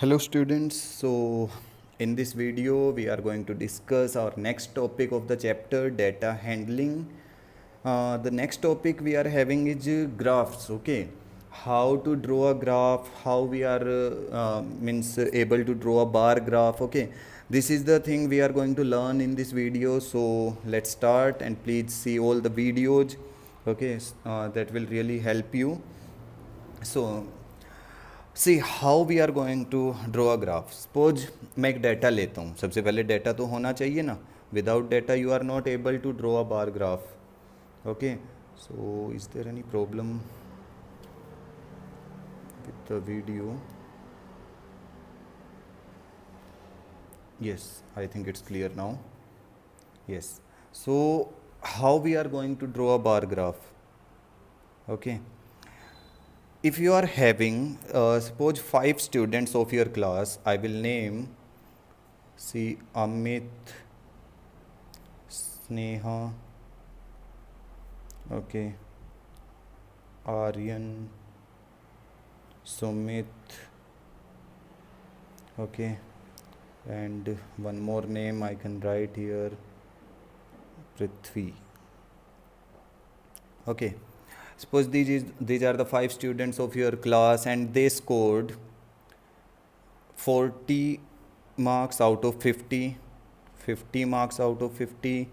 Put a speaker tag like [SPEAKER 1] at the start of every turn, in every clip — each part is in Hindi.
[SPEAKER 1] Hello students, so in this video we are going to discuss our next topic of the chapter, data handling. The next topic we are having is graphs. Okay, how to draw a graph, how we are able to draw a bar graph. Okay, this is the thing we are going to learn in this video. So let's start, and please see all the videos. Okay, that will really help you. So see how we are going to draw a graph. Suppose मैं एक डाटा लेता हूँ. सबसे पहले डाटा तो होना चाहिए ना. Without data you are not able to draw a bar graph. Okay, so is there any problem with the video? Yes, I think it's clear now. Yes, so how we are going to draw a bar graph? Okay, if you are having suppose 5 students of your class, I will name, see, Amit, Sneha, okay, Aryan, Sumit, okay, and one more name I can write here, Prithvi. Okay, suppose these are the 5 students of your class and they scored 40 marks out of 50, 50 marks out of 50.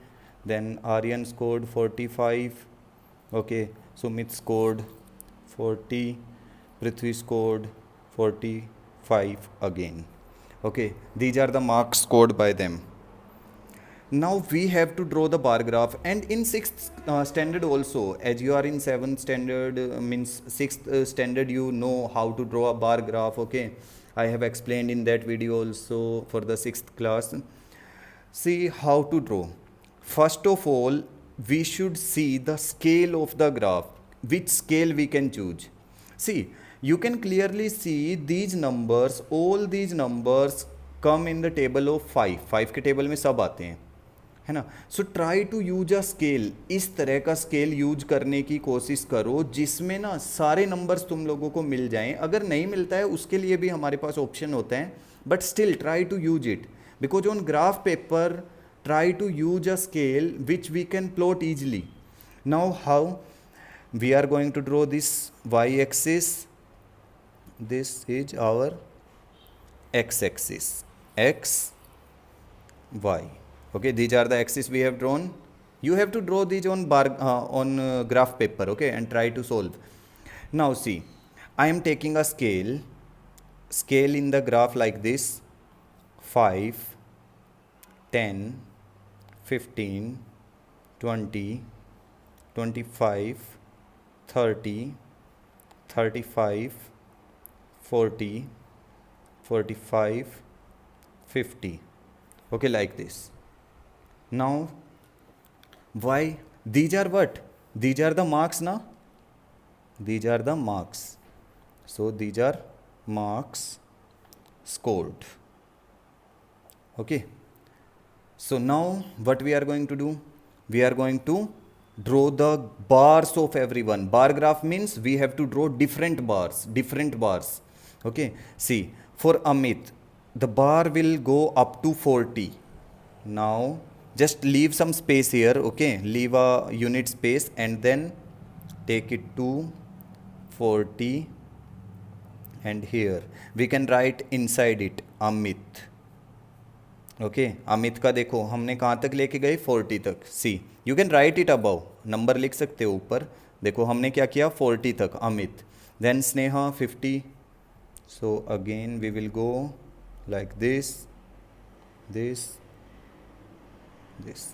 [SPEAKER 1] Then Aryan scored 45. Okay, Sumit scored 40, Prithvi scored 45 again. Okay, these are the marks scored by them. Now we have to draw the bar graph, and in 6th standard also, as you are in 7th standard, means 6th standard, you know how to draw a bar graph. Okay, I have explained in that video also for the 6th class. See how to draw. First of all, we should see the scale of the graph, which scale we can choose. See, you can clearly see these numbers, all these numbers come in the table of 5. 5 के टेबल में सब आते हैं, है ना. So try to use a scale. इस तरह का स्केल यूज करने की कोशिश करो जिसमें ना सारे नंबर्स तुम लोगों को मिल जाएं. अगर नहीं मिलता है उसके लिए भी हमारे पास ऑप्शन होते हैं, but still try to use it, because on graph paper try to use a scale which we can plot easily. Now how we are going to draw this y-axis? This is our x-axis, x, y. Okay, these are the axes we have drawn. You have to draw these on graph paper. Okay, and try to solve. Now see, I am taking a scale in the graph like this: 5, 10, 15, 20, 25, 30, 35, 40, 45, 50. Okay, like this. Now why these are what? These are the marks, na? These are the marks. So these are marks scored. Okay, so now what we are going to do? We are going to draw the bars of everyone. Bar graph means we have to draw different bars. Okay, see, for Amit the bar will go up to 40. Now just leave some space here. Okay, leave a unit space and then take it to 40, and here we can write inside it Amit. Okay, Amit का देखो हमने कहाँ तक लेके गए, 40 तक. See, you can write it above, number लिख सकते हो ऊपर. देखो हमने क्या किया, 40 तक Amit. Then Sneha 50. So again we will go like this, this, this.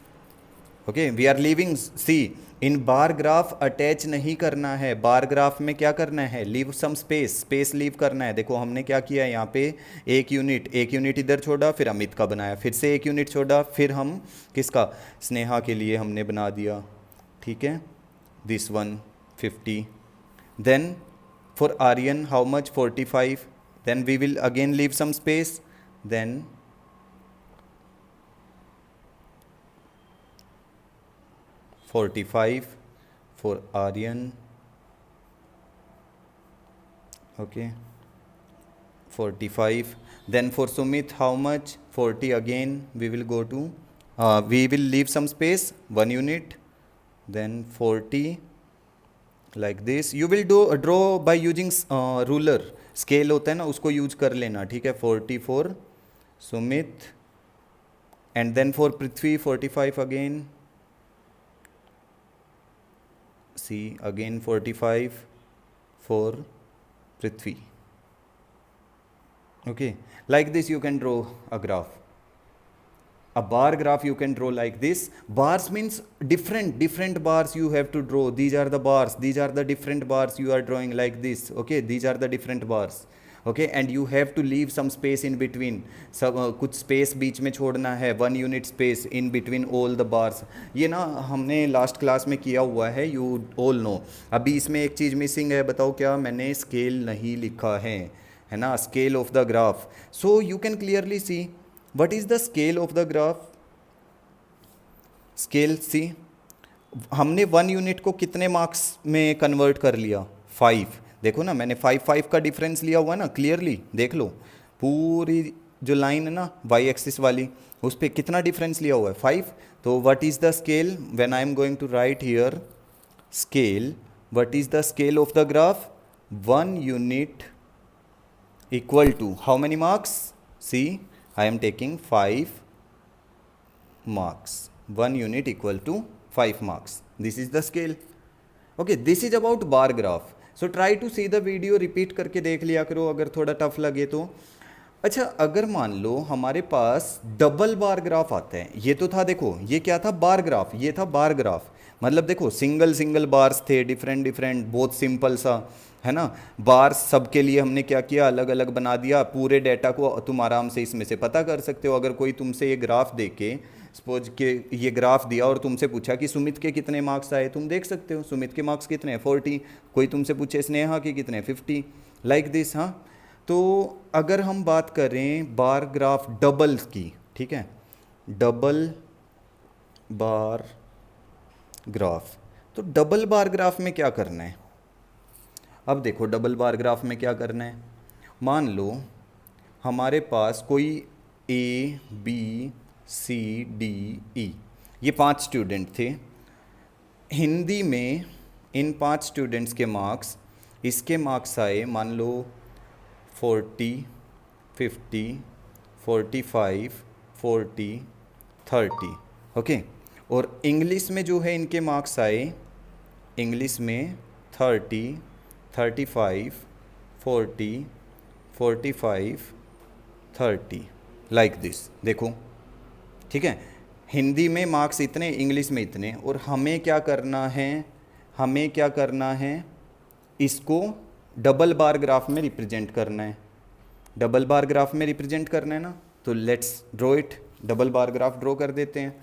[SPEAKER 1] Okay, we are leaving. See, in bar graph attach नहीं करना है. बार ग्राफ में क्या करना है, लीव सम स्पेस लीव करना है. देखो हमने क्या किया यहाँ पे, एक यूनिट इधर छोड़ा, फिर अमित का बनाया, फिर से एक यूनिट छोड़ा, फिर हम किसका, स्नेहा के लिए हमने बना दिया. ठीक है, this one 50. Then for Aryan how much, 45. Then we will again leave some space. Then 45 for Aryan. Okay, 45. Then for Sumit, how much? 40 again. We will go to, we will leave some space, 1 unit. Then 40, like this. You will do draw by using ruler. Scale होता है ना, उसको यूज कर लेना, ठीक है. 40 for Sumit. And then for Prithvi, 45 again. See, again 45 for Prithvi. Okay, like this you can draw a graph. A bar graph you can draw like this. Bars means different bars you have to draw. These are the bars, these are the different bars you are drawing like this. Okay, these are the different bars. Okay, and you have to leave some space in between. सब कुछ स्पेस बीच में छोड़ना है, 1 unit space in between all the bars. ये ना हमने लास्ट क्लास में किया हुआ है, यू ऑल नो. अभी इसमें एक चीज़ मिसिंग है, बताओ क्या? मैंने स्केल नहीं लिखा है ना, scale of the graph. So you can clearly see what is the scale of the graph. Scale see, हमने 1 यूनिट को कितने मार्क्स में कन्वर्ट कर लिया? 5. देखो ना, मैंने 5 का डिफरेंस लिया हुआ ना, क्लियरली देख लो. पूरी जो लाइन है ना वाई एक्सिस वाली, उस पर कितना डिफरेंस लिया हुआ है? 5. तो what is the scale? When I am going to write here scale, what is the scale of the graph? 1 unit equal to how many marks? See, I am taking 5 marks. 1 unit equal to 5 marks. This is the scale. Okay, this is about bar graph. So try to see the video, repeat करके देख लिया करो अगर थोड़ा टफ लगे तो. अच्छा, अगर मान लो हमारे पास डबल बार ग्राफ आता है. ये तो था, देखो ये क्या था? Bar graph. ये था बार ग्राफ. मतलब देखो सिंगल बार्स थे, डिफरेंट, बहुत सिंपल सा, है ना. बार्स सबके लिए हमने क्या किया? अलग अलग बना दिया. पूरे डेटा को तुम आराम से इसमें से पता कर सकते हो. अगर कोई तुमसे ये ग्राफ दे के, सपोज के ये ग्राफ दिया और तुमसे पूछा कि सुमित के कितने मार्क्स आए, तुम देख सकते हो सुमित के मार्क्स कितने हैं, 40. कोई तुमसे पूछे स्नेहा के कितने, 50, लाइक दिस. हाँ, तो अगर हम बात करें बार ग्राफ डबल्स की, ठीक है, डबल बार ग्राफ, तो डबल बार ग्राफ में क्या करना है? अब देखो डबल बार ग्राफ में क्या करना है. मान लो हमारे पास कोई A, B, C, D, E, ये 5 स्टूडेंट थे. हिंदी में इन 5 स्टूडेंट्स के मार्क्स, इसके मार्क्स आए मान लो 40, 50, 45, 40, 30. ओके, और इंग्लिश में जो है इनके मार्क्स आए, इंग्लिश में 30, 35, 40, 45, 30, लाइक दिस. देखो, ठीक है, हिंदी में मार्क्स इतने, इंग्लिश में इतने. और हमें क्या करना है? इसको डबल बार ग्राफ में रिप्रेजेंट करना है. डबल बार ग्राफ में रिप्रेजेंट करना है ना, तो let's draw it. Double bar graph draw कर देते हैं,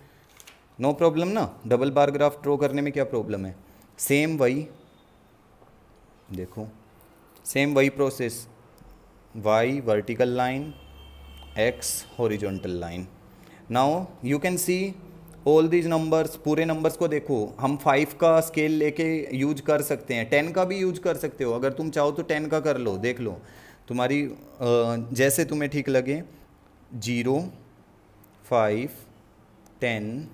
[SPEAKER 1] नो प्रॉब्लम ना. डबल बार ग्राफ ड्रॉ करने में क्या प्रॉब्लम है? सेम वही, देखो सेम वही process. y vertical line, x horizontal line. Now you can see all these numbers. पूरे नंबर्स को देखो, हम 5 का स्केल लेके यूज कर सकते हैं, 10 का भी यूज कर सकते हो. अगर तुम चाहो तो 10 का कर लो, देख लो तुम्हारी जैसे तुम्हें ठीक लगे. 0, 5, 10,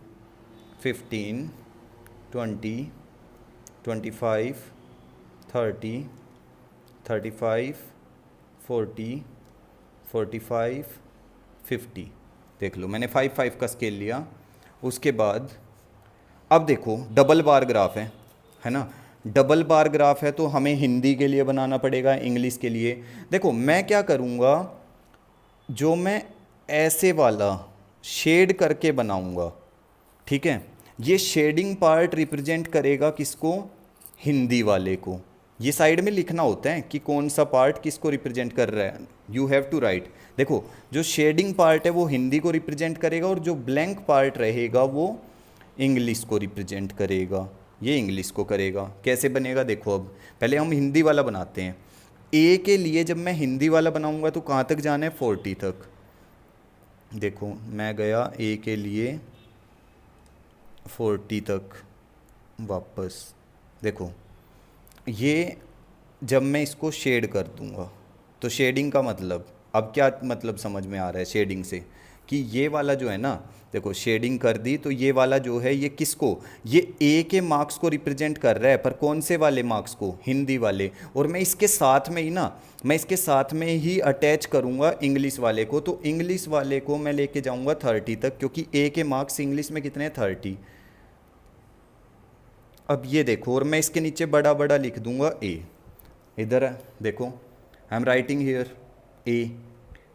[SPEAKER 1] 15, 20, 25, 30, 35, 40, 45, 50. देख लो, मैंने 5 का स्केल लिया. उसके बाद अब देखो डबल बार ग्राफ है ना. डबल बार ग्राफ है तो हमें हिंदी के लिए बनाना पड़ेगा, इंग्लिश के लिए. देखो मैं क्या करूँगा, जो मैं ऐसे वाला शेड करके बनाऊँगा, ठीक है, ये शेडिंग पार्ट रिप्रेजेंट करेगा किसको? हिंदी वाले को. ये साइड में लिखना होता है कि कौन सा पार्ट किसको रिप्रेजेंट कर रहा है. You have to write. देखो जो शेडिंग पार्ट है वो हिंदी को रिप्रेजेंट करेगा, और जो ब्लैंक पार्ट रहेगा वो इंग्लिश को रिप्रेजेंट करेगा. ये इंग्लिश को करेगा. कैसे बनेगा देखो. अब पहले हम हिंदी वाला बनाते हैं. ए के लिए जब मैं हिंदी वाला बनाऊंगा तो कहाँ तक जाना है? 40 तक. देखो मैं गया ए के लिए 40 तक वापस. देखो ये जब मैं इसको शेड कर दूंगा, तो शेडिंग का मतलब, अब क्या मतलब समझ में आ रहा है शेडिंग से, कि ये वाला जो है ना, देखो शेडिंग कर दी तो ये वाला जो है ये किसको, ये ए के मार्क्स को रिप्रेजेंट कर रहा है, पर कौन से वाले मार्क्स को, हिंदी वाले। और मैं इसके साथ में ही ना, मैं इसके साथ में ही अटैच करूँगा इंग्लिश वाले को, तो इंग्लिश वाले को मैं लेके जाऊँगा 30 तक, क्योंकि ए के मार्क्स इंग्लिश में कितने हैं, 30। अब ये देखो, और मैं इसके नीचे बड़ा बड़ा लिख दूंगा ए, इधर है देखो, I am writing here A.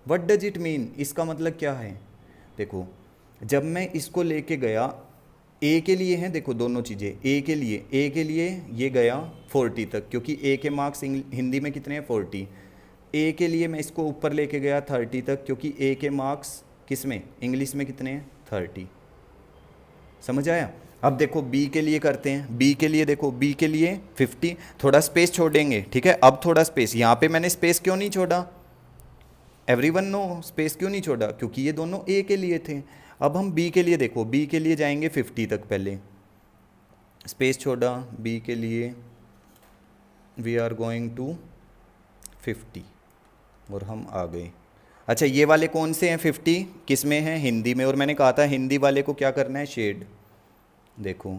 [SPEAKER 1] What does it mean, इसका मतलब क्या है, देखो जब मैं इसको लेके गया, ए के लिए हैं देखो दोनों चीज़ें, ए के लिए ये गया 40 तक, क्योंकि ए के मार्क्स हिंदी में कितने हैं, 40। ए के लिए मैं इसको ऊपर लेके गया 30 तक, क्योंकि ए के मार्क्स किस में, इंग्लिश में कितने हैं, 30। समझ आया। अब देखो बी के लिए करते हैं, बी के लिए देखो, बी के लिए 50, थोड़ा स्पेस छोड़ेंगे, ठीक है। अब थोड़ा स्पेस, यहाँ पे मैंने स्पेस क्यों नहीं छोड़ा, एवरीवन नो स्पेस क्यों नहीं छोड़ा, क्योंकि ये दोनों ए के लिए थे। अब हम बी के लिए देखो, बी के लिए जाएंगे 50 तक, पहले स्पेस छोड़ा, बी के लिए वी आर गोइंग टू 50, और हम आ गए। अच्छा ये वाले कौन से हैं, 50 किस में हैं, हिंदी में, और मैंने कहा था हिंदी वाले को क्या करना है, शेड। देखो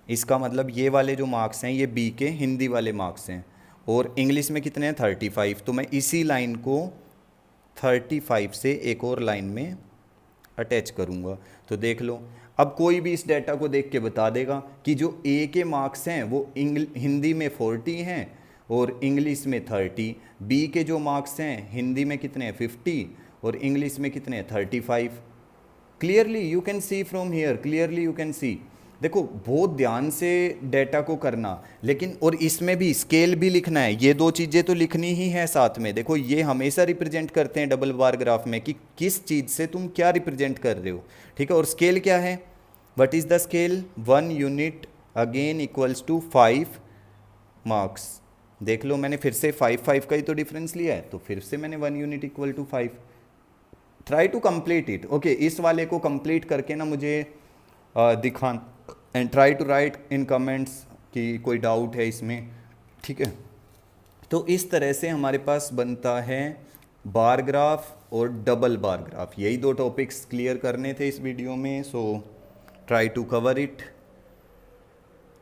[SPEAKER 1] इसका मतलब ये वाले जो मार्क्स हैं ये बी के हिंदी वाले मार्क्स हैं, और इंग्लिश में कितने हैं, 35। तो मैं इसी लाइन को 35 से एक और लाइन में अटैच करूँगा। तो देख लो, अब कोई भी इस डाटा को देख के बता देगा कि जो ए के मार्क्स हैं वो हिंदी में 40 हैं और इंग्लिश में 30, बी के जो मार्क्स हैं हिंदी में कितने हैं, 50, और इंग्लिश में कितने हैं, 35। Clearly you can see from here, clearly you can see. देखो बहुत ध्यान से डेटा को करना, लेकिन और इसमें भी स्केल भी लिखना है, ये दो चीज़ें तो लिखनी ही है साथ में। देखो ये हमेशा रिप्रेजेंट करते हैं डबल बार ग्राफ में कि किस चीज़ से तुम क्या रिप्रेजेंट कर रहे हो, ठीक है। और स्केल क्या है, what is the scale, 1 unit again equals to 5 marks. देख लो मैंने फिर से 5 का ही तो डिफरेंस लिया है, तो फिर से मैंने 1 unit equal to 5। Try to complete it, okay. इस वाले को कंप्लीट करके ना मुझे दिखान, and try to write in comments कि कोई डाउट है इसमें, ठीक है। तो इस तरह से हमारे पास बनता है बार ग्राफ और डबल बार ग्राफ। यही दो टॉपिक्स क्लियर करने थे इस वीडियो में, so try to cover it.